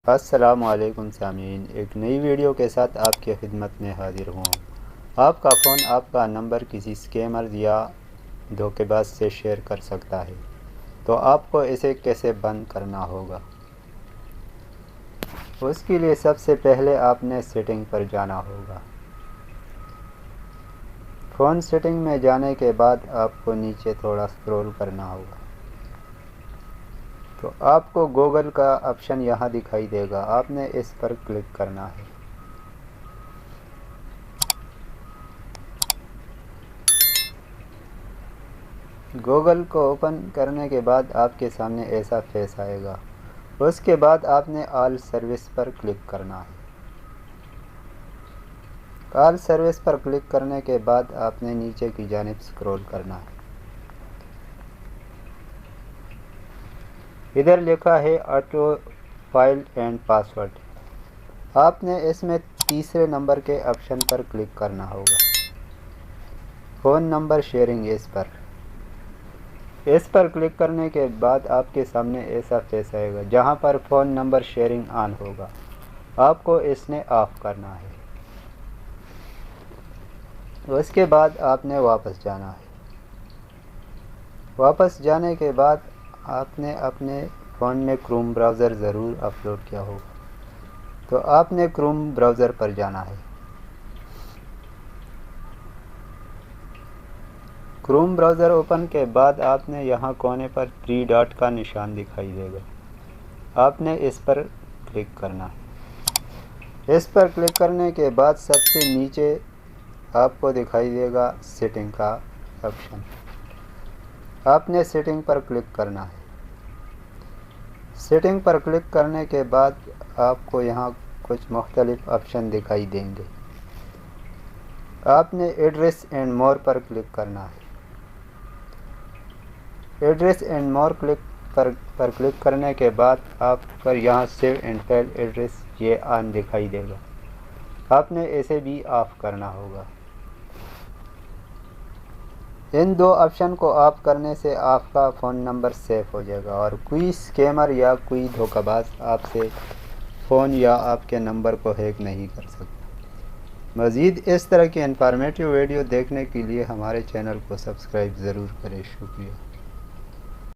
अस्सलामुअलैकुम सामीन, एक नई वीडियो के साथ आपकी खिदमत में हाजिर हूँ। आपका फ़ोन आपका नंबर किसी स्कैमर या धोखेबाज से शेयर कर सकता है, तो आपको इसे कैसे बंद करना होगा। उसके लिए सबसे पहले आपने सेटिंग पर जाना होगा। फ़ोन सेटिंग में जाने के बाद आपको नीचे थोड़ा स्क्रॉल करना होगा, तो आपको गूगल का ऑप्शन यहाँ दिखाई देगा। आपने इस पर क्लिक करना है। गूगल को ओपन करने के बाद आपके सामने ऐसा फेस आएगा। उसके बाद आपने ऑल सर्विस पर क्लिक करना है। ऑल सर्विस पर क्लिक करने के बाद आपने नीचे की जानिब स्क्रॉल करना है। इधर लिखा है ऑटो फाइल एंड पासवर्ड। आपने इसमें तीसरे नंबर के ऑप्शन पर क्लिक करना होगा। फ़ोन नंबर शेयरिंग इस पर क्लिक करने के बाद आपके सामने ऐसा फेस आएगा, जहां पर फ़ोन नंबर शेयरिंग ऑन होगा। आपको इसने ऑफ़ करना है। उसके बाद आपने वापस जाना है। वापस जाने के बाद आपने अपने फ़ोन में क्रोम ब्राउज़र ज़रूर अपलोड किया होगा, तो आपने क्रोम ब्राउज़र पर जाना है। क्रोम ब्राउज़र ओपन के बाद आपने यहाँ कोने पर 3 डॉट का निशान दिखाई देगा। आपने इस पर क्लिक करना है। इस पर क्लिक करने के बाद सबसे नीचे आपको दिखाई देगा सेटिंग का ऑप्शन। आपने सेटिंग पर क्लिक करना है। सेटिंग पर क्लिक करने के बाद आपको यहाँ कुछ मुख्तलिफ ऑप्शन दिखाई देंगे। आपने एड्रेस एंड मोर पर क्लिक करना है। एड्रेस एंड मोर पर क्लिक करने के बाद आप पर यहाँ सेव एंड फाइल एड्रेस ये ऑन दिखाई देगा। आपने इसे भी ऑफ करना होगा। इन दो ऑप्शन को ऑफ करने से आपका फ़ोन नंबर सेफ हो जाएगा और कोई स्कैमर या कोई धोखेबाज आपसे फ़ोन या आपके नंबर को हैक नहीं कर सकता। मज़ीद इस तरह की इंफॉर्मेटिव वीडियो देखने के लिए हमारे चैनल को सब्सक्राइब ज़रूर करें। शुक्रिया।